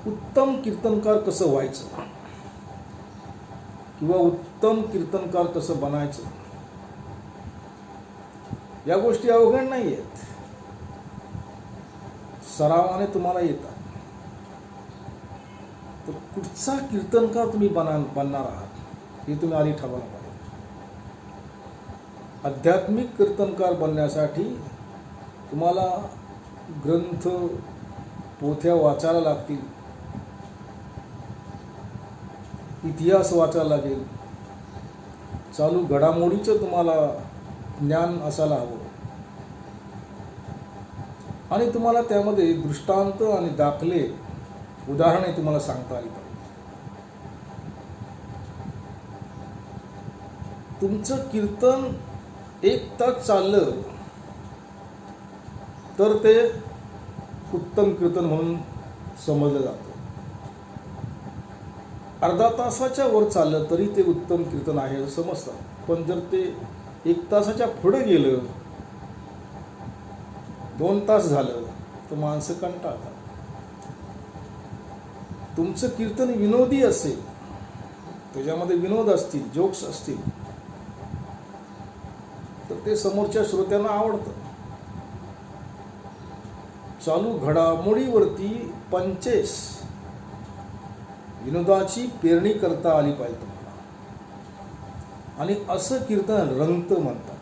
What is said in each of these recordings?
उत्तम कीर्तनकार कसं व्हायचं किंवा उत्तम कीर्तनकार कसं बनायचं, या गोष्टी अवघड नाही आहेत. सरावाने तुम्हाला येतात. तर कुठचा कीर्तनकार तुम्ही बनणार आहात हे तुम्ही आधी ठरवायला पाहिजे. आध्यात्मिक कीर्तनकार बनण्यासाठी तुम्हाला ग्रंथ पोथ्या वाचायला लागतील, इतिहास वाचायला लागेल, चालू घडामोडीचं तुम्हाला ज्ञान असायला हवं आणि तुम्हाला त्यामध्ये दृष्टांत आणि दाखले उदाहरणे तुम्हाला सांगता आली पाहिजे. तुमचं कीर्तन 1 तास चाललं तर ते उत्तम कीर्तन म्हणून समजलं जातं. अर्धा तासाच्या वर चाललं तरी ते उत्तम कीर्तन आहे असं समजतं. पण जर ते 1 तासाच्या पुढे गेलं, 2 तास झालं, तर माणसं कंटाळतात. तुमचं कीर्तन विनोदी असेल, त्याच्यामध्ये विनोद असतील, जोक्स असतील, तर ते समोरच्या श्रोत्यांना आवडतं. चालू घडामोडीवरती पंचेस विनोदाची पेरणी करता आली पाहिजे तुम्हाला, आणि असं कीर्तन रंगतं म्हणतात.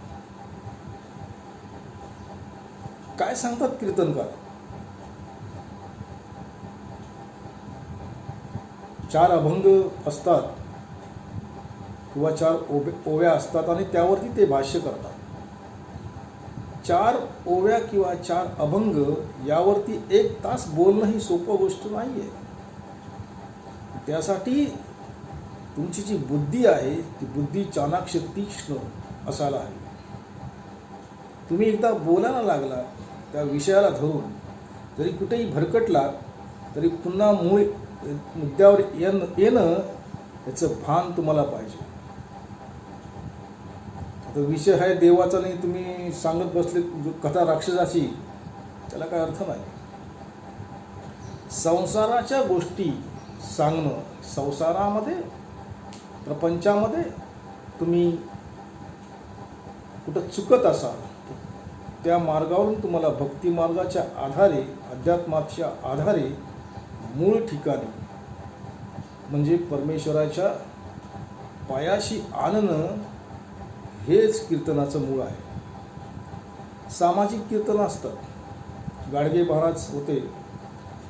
काय सांगतात कीर्तनकार? 4 अभंग असतात किंवा 4 ओव्या असतात आणि त्यावरती ते भाष्य करतात. 4 ओव्या किंवा 4 अभंग यावरती 1 तास बोलणं ही सोपं गोष्ट नाही आहे. त्यासाठी तुमची जी बुद्धी आहे ती बुद्धी चाणाक्ष तीक्ष्ण असायला हवी. तुम्ही एकदा बोलायला लागला त्या विषयाला धरून, जरी कुठेही भरकटला तरी पुन्हा मूळ मुद्द्यावर येणं याचं भान तुम्हाला पाहिजे. आता विषय आहे देवाचा नाही, तुम्ही सांगत बसले कथा राक्षसाची, त्याला काय अर्थ नाही. संसाराच्या गोष्टी सांगणं, संसारामध्ये प्रपंचामध्ये तुम्ही कुठं चुकत असाल, त्या मार्गावरून तुम्हाला भक्ती मार्गाच्या आधारे, अध्यात्माच्या आधारे मूळ ठिकाणी म्हणजे परमेश्वराच्या पायाशी आणणं हेच कीर्तनाचं मूळ आहे. सामाजिक कीर्तन असतात. गाडगे महाराज होते,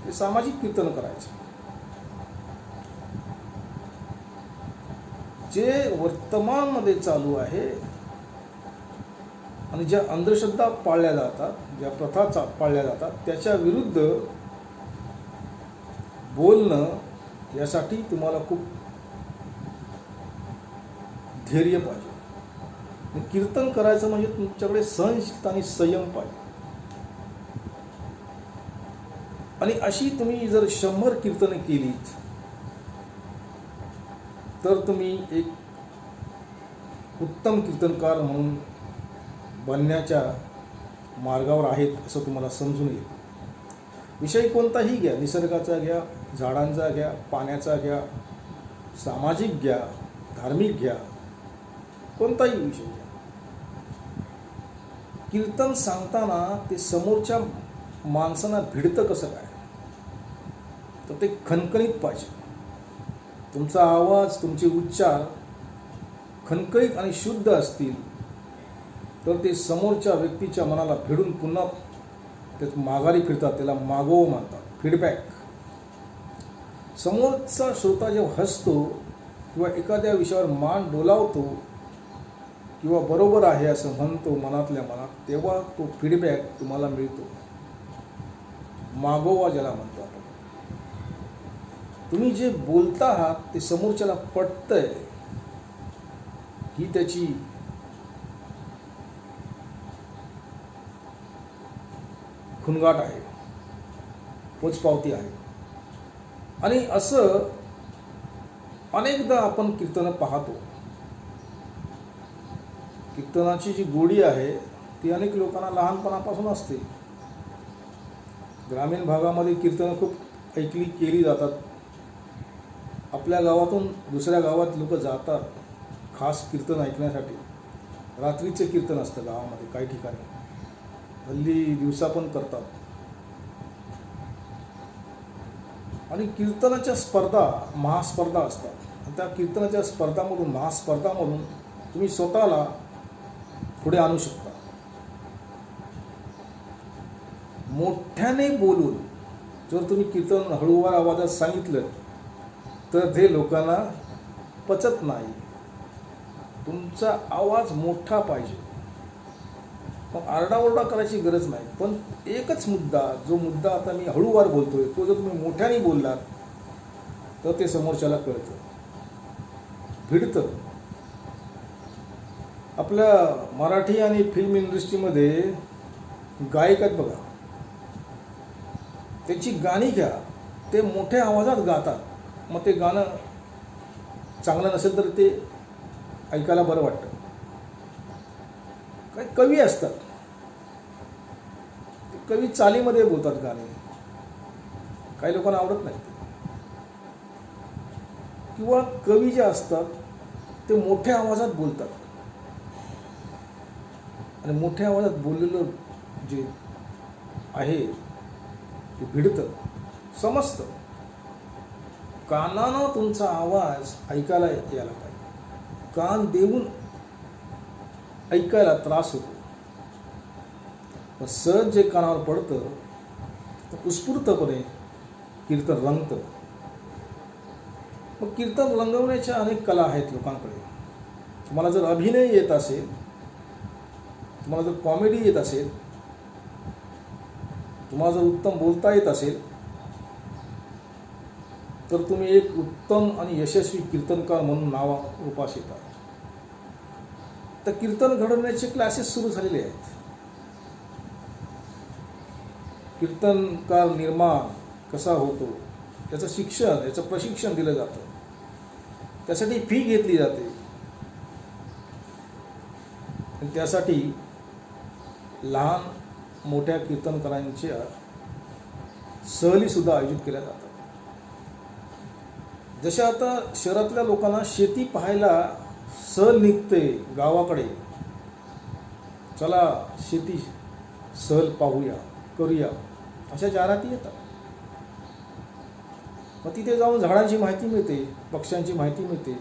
ते सामाजिक कीर्तन करायचे. जे वर्तमानमध्ये चालू आहे आणि ज्या अंधश्रद्धा पाळल्या जातात, ज्या प्रथा पाळल्या जातात, त्याच्या विरुद्ध बोलणं, यासाठी तुम्हाला खूप धैर्य पाहिजे. कीर्तन करायचं म्हणजे तुमच्याकडे सहनशीलता आणि संयम पाहिजे. आणि अशी तुम्ही जर 100 कीर्तने केलीत तर तुम्ही एक उत्तम कीर्तनकार म्हणून बनण्याच्या मार्गावर आहेत असं तुम्हाला समजून येईल. विषय कोणताही घ्या, निसर्गाचा घ्या, झाडांचा घ्या, पाण्याचा घ्या, सामाजिक घ्या, धार्मिक घ्या, कोणताही विषय घ्या. कीर्तन सांगताना ते समोरच्या माणसांना भिडतं कसं काय, तर ते खणखणीत पाहिजे. तुमचा आवाज, तुमचे उच्चार खणखणीत आणि शुद्ध असतील तर ते समोरच्या व्यक्तीच्या मनाला भिडून पुन्हा त्यात माघारी फिरतात. त्याला मागोव म्हणतात, फीडबॅक. समोरचा श्रोता जेव्हा हसतो किंवा एखाद्या विषयावर मान डोलावतो किंवा बरोबर आहे असं म्हणतो मनातल्या मनात, तेव्हा तो फीडबॅक तुम्हाला मिळतो. मागोवा ज्याला म्हणतो आपण. तुम्ही जे बोलता आहात ते समोरच्याला पटतंय ही त्याची खुणगाट आहे, पोचपावती आहे. आणि असं अनेकदा आपण कीर्तन पाहतो. कीर्तनाची जी गोडी आहे ती अनेक लोकांना लहानपणापासून असते. ग्रामीण भागामध्ये कीर्तन खूप ऐकली केली जातात. आपल्या गावातून दुसऱ्या गावात लोक जातात खास कीर्तन ऐकण्यासाठी. रात्रीचे कीर्तन असतं गावामध्ये काही ठिकाणी, हल्ली दिवसा पण करतात. आणि कीर्तनाच्या स्पर्धा, महास्पर्धा असतात. त्या कीर्तनाच्या स्पर्धामधून, महास्पर्धामधून तुम्ही स्वतःला पुढे आणू शकता. मोठ्याने बोलून जर तुम्ही कीर्तन हळूवार आवाजात सांगितलं तर ते लोकांना पचत नाही. तुमचा आवाज मोठा पाहिजे. मग आरडाओरडा करायची गरज नाही, पण एकच मुद्दा, जो मुद्दा आता मी हळूवार बोलतोय, तो जर तुम्ही मोठ्याने बोललात तर ते समोरच्याला कळतं, भिडतं. आपल्या मराठी आणि फिल्म इंडस्ट्रीमध्ये गायक आहेत बघा, त्याची गाणी घ्या, ते मोठ्या आवाजात गातात. मग ते गाणं चांगलं नसेल तर ते ऐकायला बरं वाटतं. काही कवी असतात, ते कवी चालीमध्ये बोलतात गाणे, काही लोकांना आवडत नाही. किंवा कवी जे असतात ते मोठ्या आवाजात बोलतात, आणि मोठ्या आवाजात बोललेलं जे आहे ते भिडतं, समजतं. कानानं तुमचा आवाज ऐकायला यायला पाहिजे. कान देऊन ऐकायला त्रास होतो. पण सहज जे कानावर पडतं तर उत्स्फूर्तपणे कीर्तन रंगतं. मग कीर्तन रंगवण्याच्या अनेक कला आहेत लोकांकडे. तुम्हाला जर अभिनय येत असेल, तुम्हाला जर कॉमेडी येत असेल, तुम्हाला जर उत्तम बोलता येत असेल, तर तुम्ही एक उत्तम आणि यशस्वी कीर्तनकार म्हणून नावारूपास येतात. तर कीर्तन घडवण्याचे क्लासेस सुरू झालेले आहेत. कीर्तनकार निर्माण कसा होतो याचं शिक्षण, याचं प्रशिक्षण दिलं जातं. त्यासाठी फी घेतली जाते. आणि त्यासाठी लहान मोठ्या कीर्तनकारांच्या सहलीसुद्धा आयोजित केल्या जातात. जशा आता शहरातल्या लोकांना शेती पाहायला सहल निघते गावाकडे, चला शेती सहल पाहूया, करूया, अशा जाहिराती येतात. मग तिथे जाऊन झाडांची माहिती मिळते, पक्ष्यांची माहिती मिळते,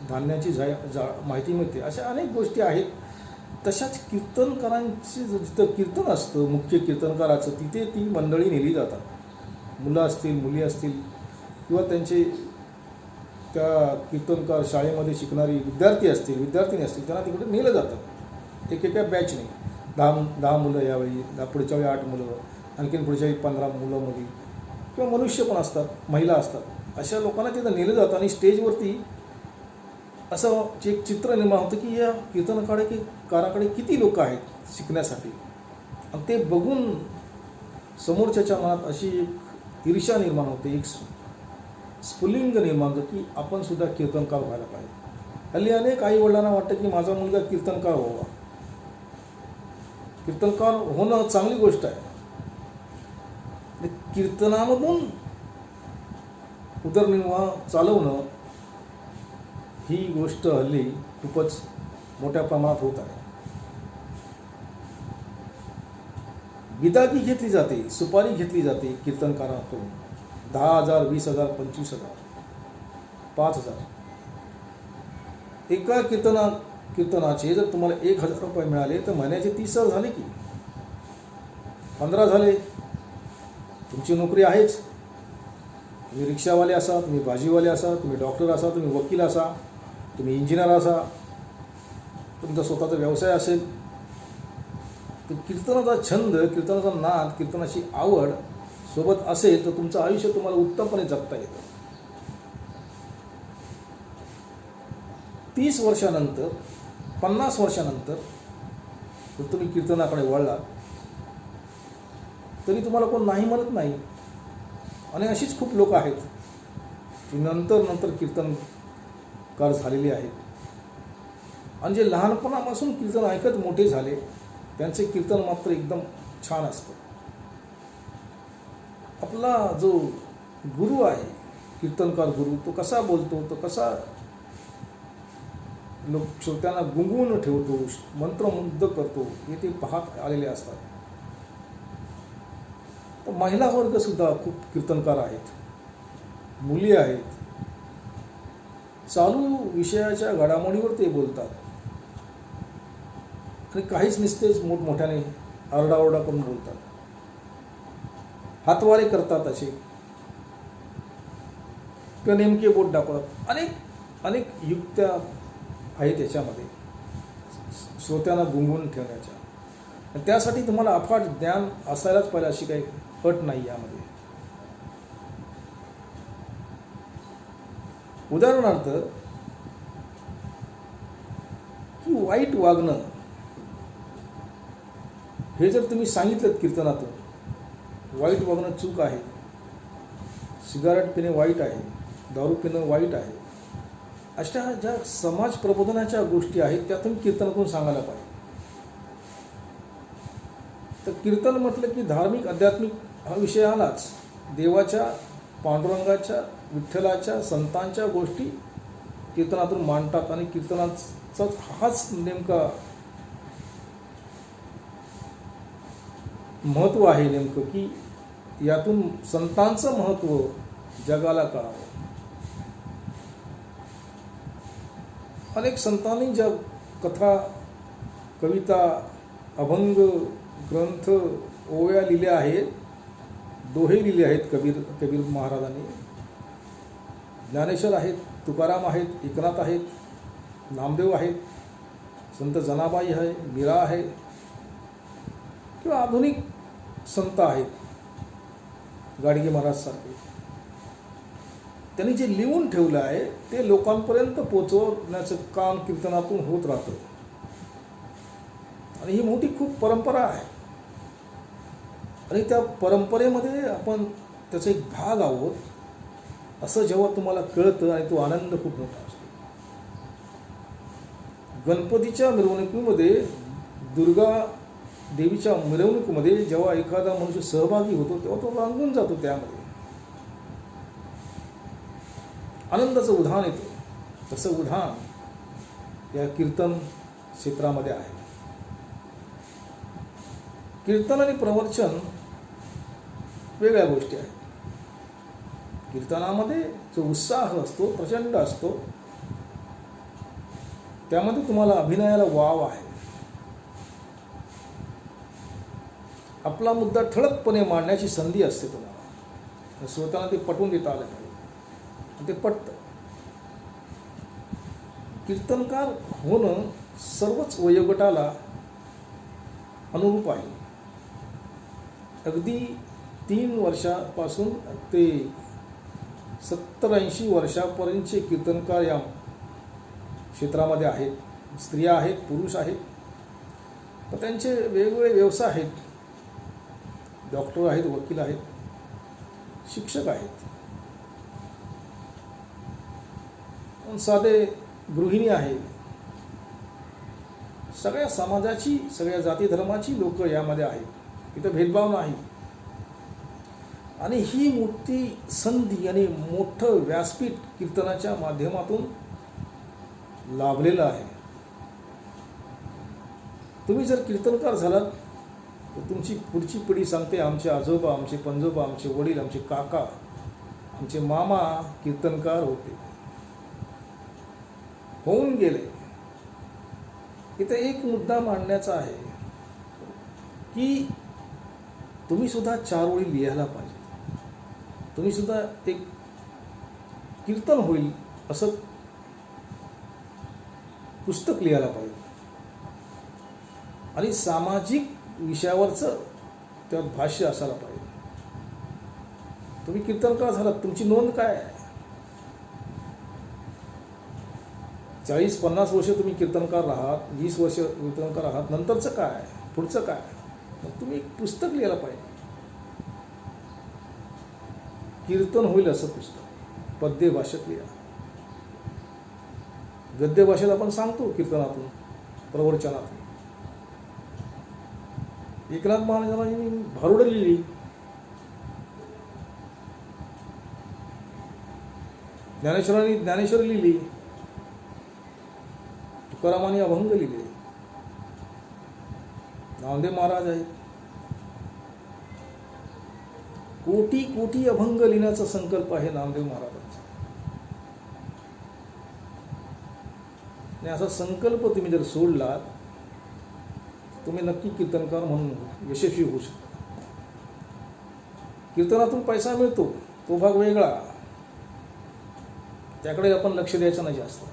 धान्याची माहिती मिळते. अशा अनेक गोष्टी आहेत. तशाच कीर्तनकारांची जिथं कीर्तन असतं, मुख्य कीर्तनकाराचं, तिथे ती मंडळी नेली जातात. मुलं असतील, मुली असतील, किंवा त्यांचे त्या कीर्तनकार शाळेमध्ये शिकणारी विद्यार्थी असतील, विद्यार्थिनी असतील, त्यांना तिकडे नेलं जातं एकेका बॅचने. 10 मुलं यावेळी, पुढच्या वेळी 8 मुलं, आणखीन पुढच्या वेळी 15 मुलं मुली, किंवा मनुष्य पण असतात, महिला असतात. अशा लोकांना तिथं नेलं जातं. आणि स्टेजवरती असं एक चित्र निर्माण होतं की या कीर्तनकाराकडे किती लोक आहेत शिकण्यासाठी. आणि ते बघून समोरच्याच्या मनात अशी एक ईर्ष्या निर्माण होते, एक स्फुल्लिंग निर्माण होतं की आपण सुद्धा कीर्तनकार व्हायला पाहिजे. हल्ली अनेक आई वडिलांना वाटतं की माझा मुलगा कीर्तनकार व्हावा. कीर्तनकार होणं चांगली गोष्ट आहे. कीर्तनामधून उदरनिर्वाह चालवणं ही गोष्ट हल्ली खूपच मोठ्या प्रमाणात होत आहे. बिदागी घेतली जाते, सुपारी घेतली जाते कीर्तनकाराकडून. 10,000, 20,000, 25,000, 5,000. एका कीर्तनाचे जर तुम्हाला 1,000 रुपये मिळाले तर महिन्याचे 30,000 झाले की 15 झाले. तुमची नोकरी आहेच. तुम्ही रिक्षावाले असा, तुम्ही भाजीवाले असा, तुम्ही डॉक्टर असा, तुम्ही वकील असा, तुम्ही इंजिनियर असा, तुमचा स्वतःचा व्यवसाय असेल. तर कीर्तनाचा छंद, कीर्तनाचा नाद, कीर्तनाची आवड सोबत असेल तर तुमचं आयुष्य तुम्हाला उत्तमपणे जगता येतं. 30 वर्षानंतर, 50 वर्षानंतर जर तुम्ही कीर्तनाकडे वळलात तरी तुम्हाला कोण नाही म्हणत नाही. आणि अशीच खूप लोक आहेत की नंतर कीर्तनकार झालेले आहेत. आणि जे लहानपणापासून कीर्तन ऐकत मोठे झाले त्यांचे कीर्तन मात्र एकदम छान असतं. आपला जो गुरु आहे, कीर्तनकार गुरु, तो कसा बोलतो, तो कसा लोक श्रोत्यांना गुंगवून ठेवतो, मंत्रमुग्ध करतो, हे ते पाहत आलेले असतात. तर महिला वर्ग सुद्धा खूप कीर्तनकार आहेत, मुली आहेत. चालू विषयाच्या घडामोडीवर ते बोलतात आणि काहीच नसतेच मोठमोठ्याने आरडाओरडा करून बोलतात, हातवारे करतात असे किंवा नेमके बोट दाखवतात. अनेक अनेक युक्त्या आहेत याच्यामध्ये श्रोत्यांना गुंगवून ठेवण्याच्या. आणि त्यासाठी तुम्हाला अफाट ज्ञान असायलाच पाहिजे अशी काही अट नाही यामध्ये. उदाहरणार्थ की वाईट वागणं हे जर तुम्ही सांगितलं कीर्तनातून, वाईट वागणं चूक आहे, सिगारेट पिणे वाईट आहे, दारू पिणं वाईट आहे, अशा ज्या समाज प्रबोधनाच्या गोष्टी आहेत त्या तुम्ही कीर्तनातून सांगायला पाहिजे. तर कीर्तन म्हटलं की धार्मिक आध्यात्मिक हा विषय आलाच. देवाच्या, पांडुरंगाच्या, विठ्ठलाच्या, संतांच्या गोष्टी कीर्तनातून मांडतात आणि कीर्तनाचा हाच नेमका महत्त्व आहे नेमकं, की यातून संतांचं महत्त्व जगाला कळावं. अनेक संतांनी ज्या कथा, कविता, अभंग, ग्रंथ, ओव्या लिहिल्या आहेत, दोहे लिहिले आहेत. कबीर महाराजांनी, ज्ञानेश्वर आहेत, तुकाराम आहेत, एकनाथ आहेत, नामदेव आहेत, संत जनाबाई आहे, मीरा आहे, किंवा आधुनिक संत आहेत, गाडगे महाराज सारखे. त्यांनी जे लिहून ठेवलं आहे ते लोकांपर्यंत पोचवण्याचं काम कीर्तनातून होत राहतं. आणि ही मोठी खूप परंपरा आहे आणि त्या परंपरेमध्ये आपण त्याचा एक भाग आहोत असं जेव्हा तुम्हाला कळतं आणि तो आनंद खूप मोठा असतो. गणपतीच्या मिरवणुकीमध्ये, दुर्गा देवीच्या मिरवणुकीमध्ये जेव्हा एखादा मनुष्य सहभागी होतो तेव्हा तो रंगून जातो, त्यामध्ये आनंदाचं उधाण येतं. तसं उधाण या कीर्तन क्षेत्रामध्ये आहे. कीर्तन आणि प्रवचन वेगळ्या गोष्टी आहेत. कीर्तनामध्ये जो उत्साह असतो प्रचंड असतो, त्यामध्ये तुम्हाला अभिनयाला वाव आहे. आपला मुद्दा ठळकपणे मांडण्याची संधी असते तुम्हाला, श्रोत्यांना ते पटवून देता आलं पाहिजे, ते पटतं. कीर्तनकार होणं सर्वच वयोगटाला अनुरूप आहे. अगदी 3 वर्षापासून ते 70-80 वर्षापर्यंतचे कीर्तनकार या क्षेत्रामध्ये आहेत. स्त्रिया आहेत, पुरुष आहेत. तर त्यांचे वेगवेगळे व्यवसाय आहेत. डॉक्टर आहेत, वकील आहेत, शिक्षक आहेत, साधे गृहिणी आहेत. सगळ्या समाजाची, सगळ्या जाती धर्माची लोक यामध्ये आहेत. इथं भेदभाव नाही. आणि ही मोठी संधी आणि मोठं व्यासपीठ कीर्तनाच्या माध्यमातून लाभलेलं आहे. तुम्ही जर कीर्तनकार झालात तर तुमची पुढची पिढी सांगते, आमचे आजोबा, आमचे पणजोबा, आमचे वडील, आमचे काका, आमचे मामा कीर्तनकार होते, होऊन गेले. इथे एक मुद्दा मांडण्याचा आहे की तुम्ही सुद्धा 4 ओळी लिहायला पाहिजे. तुम्ही सुद्धा एक कीर्तन होईल असं पुस्तक लिहायला पाहिजे. आणि सामाजिक विषयावरचं त्यात भाष्य असायला पाहिजे. तुम्ही कीर्तनकार झालात, तुमची नोंद काय आहे? 40-50 वर्ष तुम्ही कीर्तनकार आहात, 20 वर्ष कीर्तनकार आहात, नंतरचं काय, पुढचं काय? मग तुम्ही एक पुस्तक लिहायला पाहिजे. कीर्तन होईल असं पुस्तक पद्य भाषेत लिहा. गद्य भाषेत आपण सांगतो कीर्तनातून, प्रवचनातून. एकनाथ महाराजांनी भारुडं लिहिली, ज्ञानेश्वरांनी ज्ञानेश्वरी लिहिली, तुकारामांनी अभंग लिहिले, नामदेव महाराज आहेत. कोटी कोटी अभंग लिहिण्याचा संकल्प आहे नामदेव महाराजांचा. आणि असा संकल्प तुम्ही जर सोडलात, तुम्ही नक्की कीर्तनकार म्हणून यशस्वी होऊ शकता. कीर्तनातून पैसा मिळतो तो भाग वेगळा, त्याकडे आपण लक्ष द्यायचं नाही जास्त.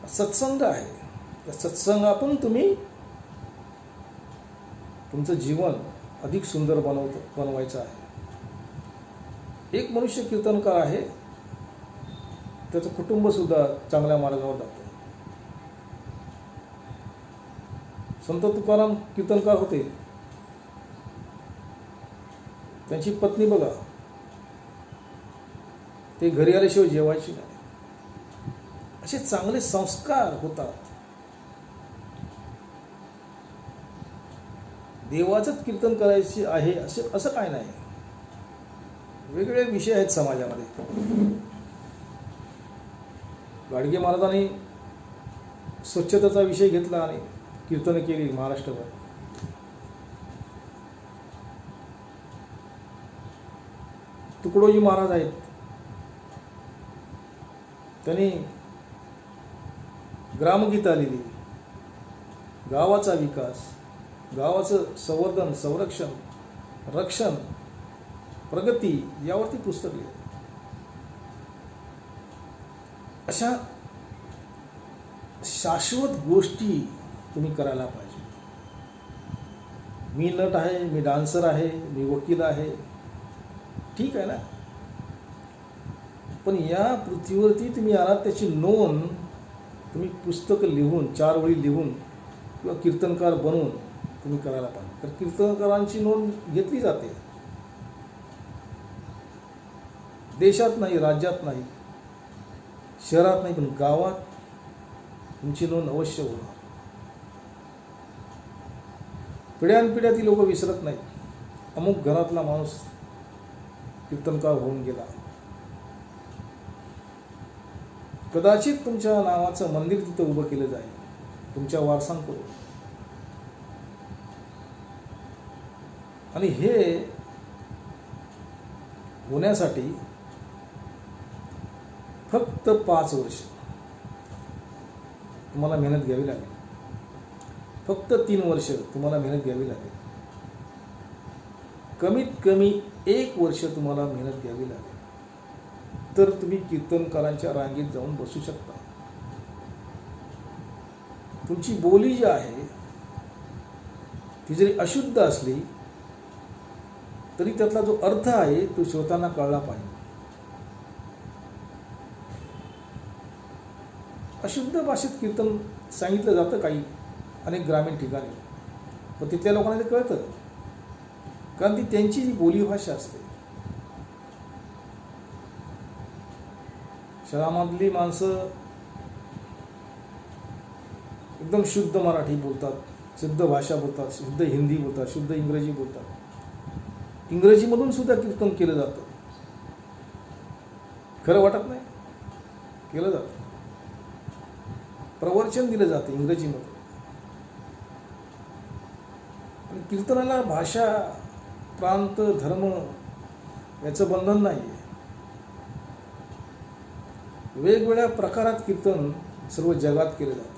सत्संग आहे, त्या सत्संगातून तुम्ही तुमचं जीवन अधिक सुंदर बनवायचं आहे. एक मनुष्य कीर्तनकार आहे, त्याचं कुटुंब सुद्धा चांगल्या मार्गावर जातं. संत तुकाराम कीर्तनकार होते, त्यांची पत्नी बघा, ते घरी आल्याशिवाय जेवायची नाही. असे चांगले संस्कार होतात. देवाचंच कीर्तन करायचे आहे असं काय नाही. वेगवेगळे विषय आहेत समाजामध्ये. गाडगे महाराजांनी स्वच्छतेचा विषय घेतला आणि कीर्तन केली महाराष्ट्रभर. तुकडोजी महाराज आहेत, त्यांनी ग्रामगीता लिहिली. गावाचा विकास, गावाचं संवर्धन, संरक्षण, रक्षण, प्रगती यावरती पुस्तक लिहिलं. अशा शाश्वत गोष्टी तुम्ही करायला पाहिजे. मी नट आहे, मी डान्सर आहे, मी वकील आहे, ठीक आहे ना, पण या पृथ्वीवरती तुम्ही आलात त्याची नोंद तुम्ही पुस्तक लिहून, 4 ओळी लिहून किंवा कीर्तनकार बनवून तुम्ही करायला पाहिजे. तर कीर्तनकारांची नोंद घेतली जाते. देशात नाही, राज्यात नाही, शहरात नाही, पण गावात तुमची नोंद अवश्य होणार. पिढ्यानपिढ्या ती लोक विसरत नाहीत. अमुक घरातला माणूस कीर्तनकार होऊन गेला. कदाचित तुमच्या नावाचं मंदिर तिथं उभं केलं जाईल, तुमच्या वारसांकडून. आणि हे होण्यासाठी फक्त 5 वर्ष तुम्हाला मेहनत घ्यावी लागेल. फक्त 3 वर्ष तुम्हाला मेहनत घ्यावी लागेल. कमीत कमी 1 वर्ष तुम्हाला मेहनत घ्यावी लागेल. तर तुम्ही कीर्तनकारांच्या रांगेत जाऊन बसू शकता. तुमची बोली जी आहे ती जरी अशुद्ध असली तरी त्यातला जो अर्थ आहे तो श्रोत्यांना कळला पाहिजे. अशुद्ध भाषेत कीर्तन सांगितलं जातं काही अनेक ग्रामीण ठिकाणी, पण तिथल्या लोकांना ते कळतं, कारण ती त्यांची जी बोलीभाषा असते. शहरामधली माणसं एकदम शुद्ध मराठी बोलतात, शुद्ध भाषा बोलतात, शुद्ध हिंदी बोलतात, शुद्ध इंग्रजी बोलतात. इंग्रजीमधून सुद्धा कीर्तन केलं जातं. खरं वाटत नाही, केलं जातं. प्रवचन दिलं जातं इंग्रजीमध्ये. आणि कीर्तनाला भाषा, प्रांत, धर्म याचं बंधन नाही आहे. वेगवेगळ्या प्रकारात कीर्तन सर्व जगात केलं जातं.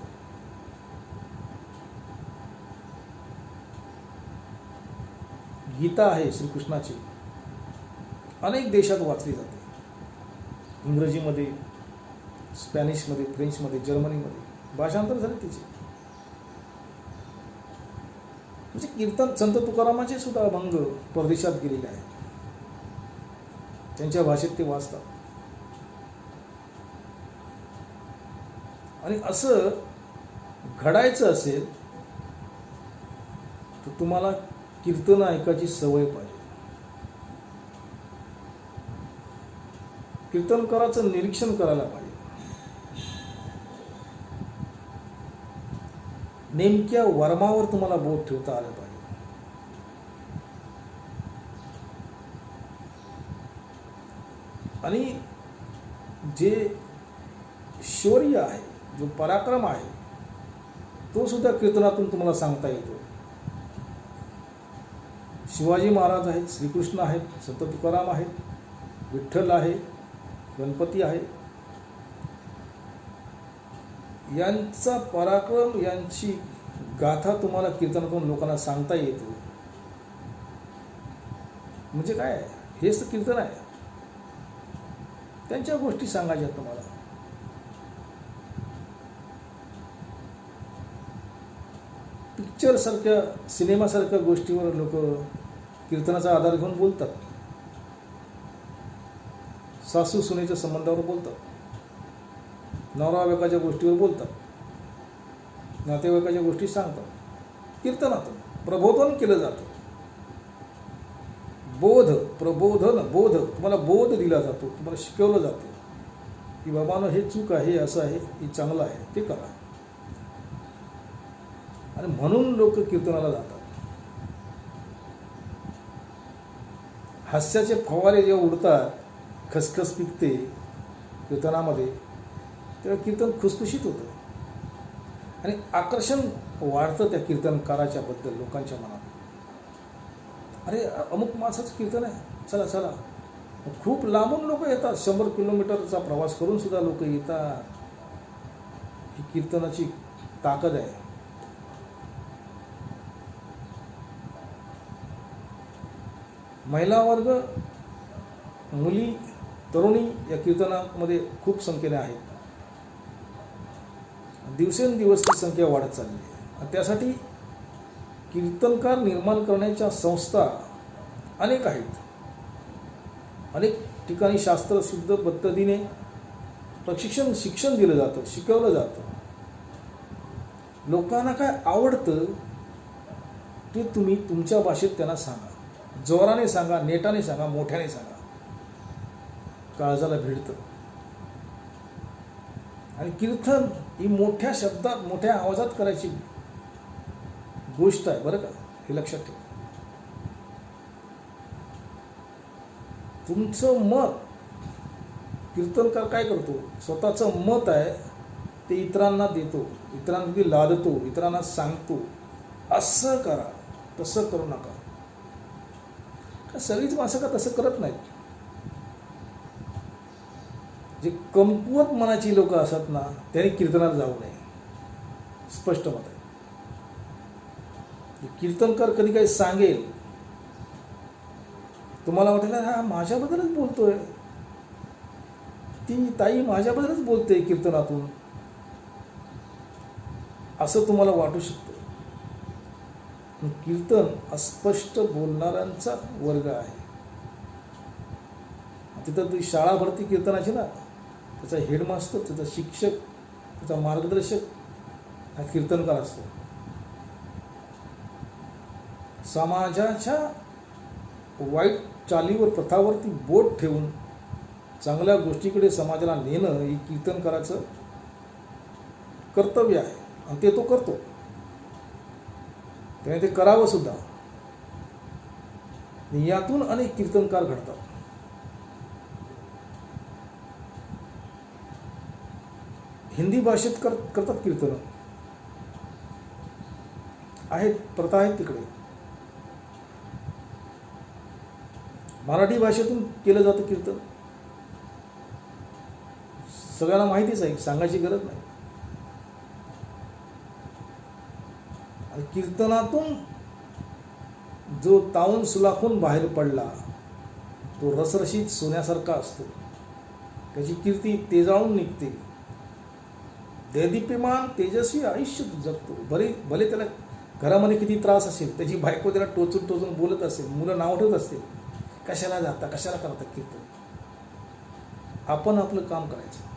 गीता आहे श्रीकृष्णाची, अनेक देशात वाचली जाते. इंग्रजीमध्ये, स्पॅनिशमध्ये, फ्रेंचमध्ये, जर्मनीमध्ये भाषांतर झाले तिचे. म्हणजे कीर्तन संत तुकारामाचे सुद्धा अभंग परदेशात गेलेले आहेत. त्यांच्या भाषेत ते वाचतात. आणि असं घडायचं असेल तर तुम्हाला कीर्तन ऐकायची सवय पाहिजे. कीर्तनकाराचं निरीक्षण करायला पाहिजे. नेमक्या वर्मावर तुम्हाला बोट ठेवता आलं पाहिजे. आणि जे शौर्य आहे, जो पराक्रम आहे, तो सुद्धा कीर्तनातून तुम्हाला सांगता येतो. शिवाजी महाराज आहेत, श्रीकृष्ण आहेत, संत तुकाराम आहेत, विठ्ठल आहे, गणपती आहे. यांचा पराक्रम, यांची गाथा तुम्हाला कीर्तनातून लोकांना सांगता येते. म्हणजे काय आहे? हेच तर कीर्तन आहे. त्यांच्या गोष्टी सांगायच्या तुम्हाला. पिक्चरसारख्या, सिनेमासारख्या गोष्टीवर लोक कीर्तनाचा आधार घेऊन बोलतात. सासू सुनेच्या संबंधावर बोलतात, नवरा बायकोच्या गोष्टीवर बोलतात, नातेवाईकाच्या गोष्टी सांगतात. कीर्तनातून प्रबोधन केलं जातं. बोध, प्रबोधन, बोध, तुम्हाला बोध दिला जातो, तुम्हाला शिकवलं जातं की बाबांनो हे चूक आहे, हे असं आहे, हे चांगलं आहे, ते करा. आणि म्हणून लोक कीर्तनाला जातात. हास्याचे फवारे जेव्हा उडतात, खसखस पिकते कीर्तनामध्ये, तेव्हा कीर्तन खुसखुशीत होतं आणि आकर्षण वाढतं त्या कीर्तनकाराच्या बद्दल लोकांच्या मनात. अरे अमुक माणसाचं कीर्तन आहे, चला चला. खूप लांबून लोक येतात, 100 किलोमीटरचा प्रवास करून सुद्धा लोक येतात. ही कीर्तनाची ताकद आहे. महिला वर्ग, मुली, तरुणी या कीर्तनामध्ये खूप संख्येने आहेत. दिवसेंदिवस ती संख्या वाढत चालली आहे. त्यासाठी कीर्तनकार निर्माण करण्याच्या संस्था अनेक आहेत. अनेक ठिकाणी शास्त्रशुद्ध पद्धतीने शिक्षण दिलं जातं, शिकवलं जातं. लोकांना काय आवडतं ते तुम्ही तुमच्या भाषेत त्यांना सांगा. जोराने सांगा, नेटाने सांगा, मोठ्याने सांगा. काळजाला भिडतं. आणि कीर्तन ही मोठ्या शब्दात, मोठ्या आवाजात करायची गोष्ट आहे बरं का, हे लक्षात ठेवा. तुमचं मत, कीर्तनकार काय करतो, स्वतःचं मत आहे ते इतरांना देतो, इतरांमध्ये लादतो, इतरांना सांगतो, असं करा, तसं करू नका. सगळीच माणसं का तसं करत नाहीत. जे कमकुवत मनाची लोक असतात ना, त्यांनी कीर्तनाला जाऊ नये, स्पष्ट मत आहे. कीर्तनकार कधी काही सांगेल, तुम्हाला वाटेल हा माझ्याबद्दलच बोलतोय, ती ताई माझ्याबद्दलच बोलते कीर्तनातून, असं तुम्हाला वाटू शकतं. कीर्तन अस्पष्ट बोलणाऱ्यांचा वर्ग आहे. तिथं ती शाळा भरती कीर्तनाची ना, त्याचा हेडमास्टर, त्याचा शिक्षक, त्याचा मार्गदर्शक हा कीर्तनकार असतो. समाजाच्या वाईट चालीवर, प्रथावरती बोट ठेवून चांगल्या गोष्टीकडे समाजाला नेणं ही कीर्तनकाराचं कर्तव्य आहे आणि ते तो करतो. त्याने ते करावं सुद्धा. यातून अनेक कीर्तनकार घडतात. हिंदी भाषेत करतात कीर्तन, आहेत, प्रथा आहेत तिकडे. मराठी भाषेतून केलं जातं कीर्तन, सगळ्यांना माहितीच आहे, सांगायची गरज नाही. आणि कीर्तनातून जो तावून सुलाखून बाहेर पडला तो रसरशीत सोन्यासारखा असतो. त्याची कीर्ती तेजाळून निघते. देदीप्यमान तेजस्वी आयुष्य जगतो. भले त्याला घरामध्ये किती त्रास असेल, त्याची बायको त्याला टोचून टोचून बोलत असेल, मुलं नाव ठेवत असतील, कशाला जाता, कशाला करता कीर्तन. आपण आपलं काम करायचं.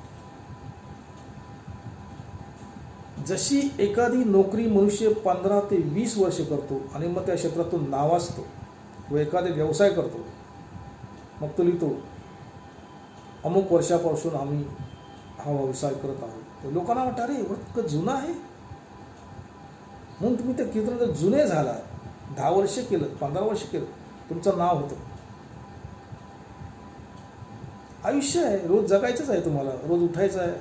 जशी एखादी नोकरी मनुष्य 15 ते 20 वर्ष करतो आणि मग त्या क्षेत्रातून नावाजतो, व एखादा व्यवसाय करतो, मग तो लिहितो अमुक वर्षापासून आम्ही हा व्यवसाय करत आहोत. लोकांना वाटतं अरे इतकं जुनं आहे, म्हणून तुम्ही त्या कीर्तनात जुने झाला, 10 वर्ष केलं, 15 वर्ष केलं, तुमचं नाव होतं. आयुष्य आहे, रोज जगायचंच आहे, तुम्हाला रोज उठायचं आहे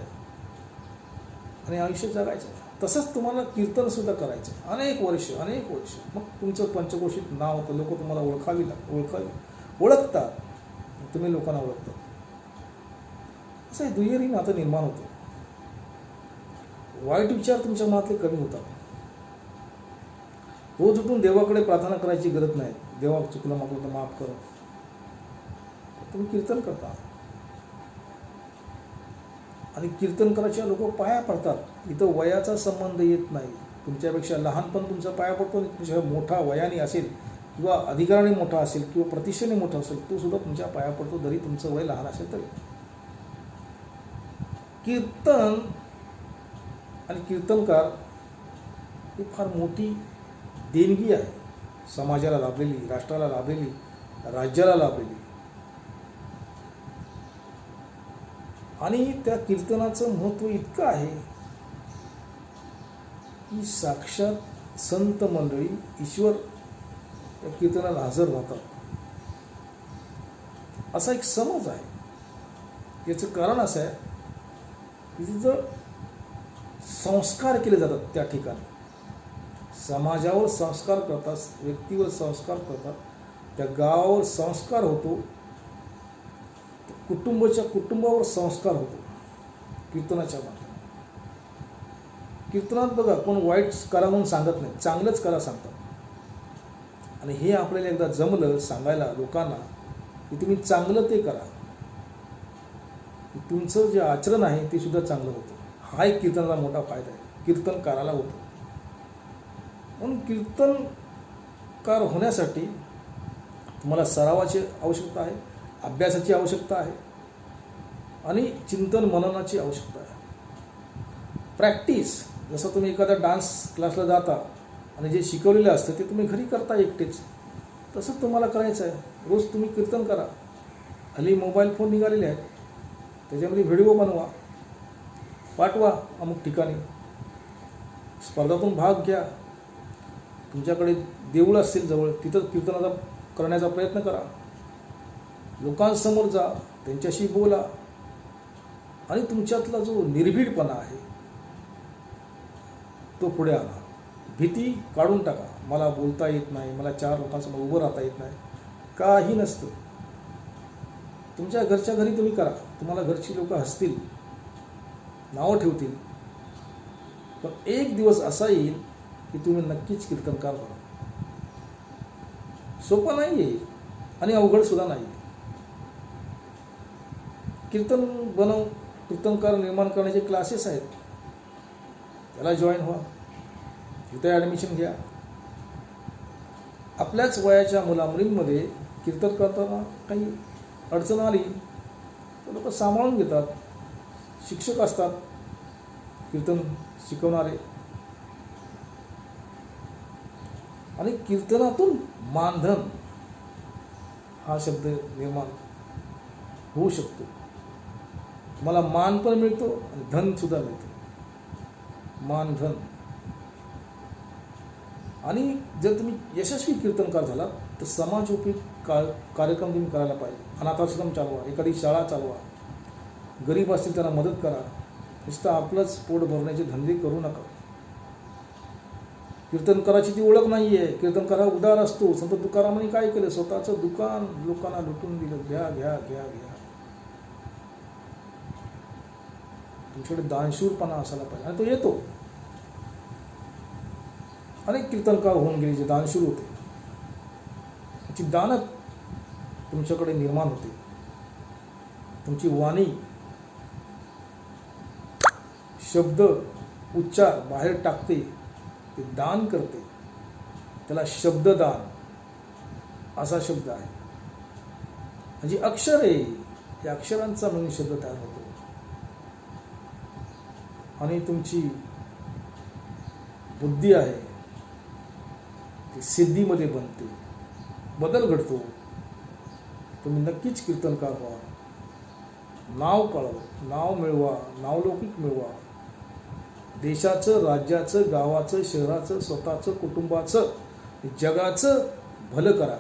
आणि आयुष्य जगायचं आहे. तसंच तुम्हाला कीर्तनसुद्धा करायचं आहे अनेक वर्ष. मग तुमचं पंचकोशीत नाव होतं, लोक तुम्हाला ओळखतात, तुम्ही लोकांना ओळखतात. असं हे दुहेरी नातं निर्माण होतं. वाईट विचार तुमच्या मनातले कमी होतात. रोज उठून देवाकडे प्रार्थना करायची गरज नाही, देवा चुकलं मागलं तर माफ कर. तुम्ही कीर्तन करता आणि कीर्तन करायच्या लोक पाया पडतात. इथं वयाचा संबंध येत नाही. तुमच्यापेक्षा लहानपण तुमचा पाया पडतो, तुमच्या मोठा वयाने असेल किंवा अधिकाराने मोठा असेल किंवा प्रतिष्ठेने मोठा असेल, तो सुद्धा तुमच्या पाया पडतो, जरी तुमचं वय लहान असेल तरी. कीर्तन आणि कीर्तनकार ही फार मोठी देणगी आहे, समाजाला लाभलेली, राष्ट्राला लाभलेली, राज्याला लाभलेली. आणि त्या कीर्तनाचं महत्त्व इतकं आहे की साक्षात संत मंडळी, ईश्वर या कीर्तनाला हजर राहतात, असा एक समज आहे. याचं कारण असं आहे की तिथं संस्कार केले जातात. त्या ठिकाणी समाजावर संस्कार करतात, व्यक्तीवर संस्कार करतात, त्या गावावर संस्कार होतो, कुटुंबावर संस्कार होतो कीर्तनाच्या माध्यमातून. कीर्तनात बघा, कोण वाईट करा म्हणून सांगत नाही, चांगलंच करा सांगतात. आणि हे आपल्याला एकदा जमलं सांगायला लोकांना की तुम्ही चांगलं ते करा, तुमचं जे आचरण आहे ते सुद्धा चांगलं होतं. हा एक कीर्तनाचा मोठा फायदा आहे, कीर्तनकाराला होतो. म्हणून कीर्तनकार होण्यासाठी तुम्हाला सरावाची आवश्यकता आहे, अभ्यासाची आवश्यकता आहे आणि चिंतन मननाची आवश्यकता आहे. प्रॅक्टिस, जसं तुम्ही एखाद्या डान्स क्लासला जाता आणि जे शिकवलेलं असतं ते तुम्ही घरी करता एकटेच, तसंच तुम्हाला करायचं आहे. रोज तुम्ही कीर्तन करा. हल्ली मोबाईल फोन निघालेले आहेत, त्याच्यामध्ये व्हिडिओ बनवा, पाठवा अमुक ठिकाणी, स्पर्धातून भाग घ्या. तुमच्याकडे देऊळ असतील जवळ, तिथं कीर्तनाचा करण्याचा प्रयत्न करा. लोकांसमोर जा, त्यांच्याशी बोला आणि तुमच्यातला जो निर्भीडपणा आहे तो पुढे आणा. भीती काढून टाका. मला बोलता येत नाही, मला 4 लोकांसमोर उभं राहता येत नाही, काही नसतं. तुमच्या घरच्या घरी तुम्ही करा. तुम्हाला घरची लोक हसतील, नावं ठेवतील, पण एक दिवस असा येईल की तुम्ही नक्कीच कीर्तनकार व्हा. सोपं नाही आहे आणि अवघड सुद्धा नाही आहे. कीर्तनकार निर्माण करण्याचे क्लासेस आहेत, त्याला जॉईन व्हा, तिथे ॲडमिशन घ्या. आपल्याच वयाच्या मुलामुलींमध्ये कीर्तन करताना काही अडचण आली तर लोक सांभाळून घेतात. शिक्षक असतात कीर्तन शिकवणारे, आणि कीर्तनातून मानधन हा शब्द निर्माण होऊ शकतो. तुम्हाला मान पण मिळतो आणि धन सुद्धा मिळतं. मानधन. आणि जर तुम्ही यशस्वी कीर्तनकार झालात तर समाजोपयोगी कार्यक्रम तुम्ही करायला पाहिजे. अनाथाश्रम चालवा, एखादी शाळा चालवा, गरीब असतील त्यांना मदत करा. नुसतं आपलंच पोट भरण्याचे धंदे करू नका. कीर्तनकाराची ती ओळख नाही आहे. कीर्तनकार उदार असतो. संत तुकारामांनी काय केलं, स्वतःचं दुकान लोकांना लुटून दिलं. घ्या घ्या घ्या घ्या. तुमच्याकडे दानशूरपणा असायला पाहिजे, आणि तो येतो. अनेक कीर्तनकार होऊन गेले जे दानशूर होते. त्याची दानत तुमच्याकडे निर्माण होते. तुमची वाणी, शब्द, उच्चार बाहेर टाकते, ते दान करते. त्याला शब्ददान असा शब्द आहे. म्हणजे अक्षर आहे, या अक्षरांचा म्हणून शब्द तयार होतो आणि तुमची बुद्धी आहे ती सिद्धीमध्ये बनते, बदल घडतो. तुम्ही नक्कीच कीर्तनकार व्हा. नाव कळव, नाव मिळवा, नावलौकिक मिळवा. देशाचं, राज्याचं, गावाचं, शहराचं, स्वतःचं, कुटुंबाचं, जगाचं भलं करा.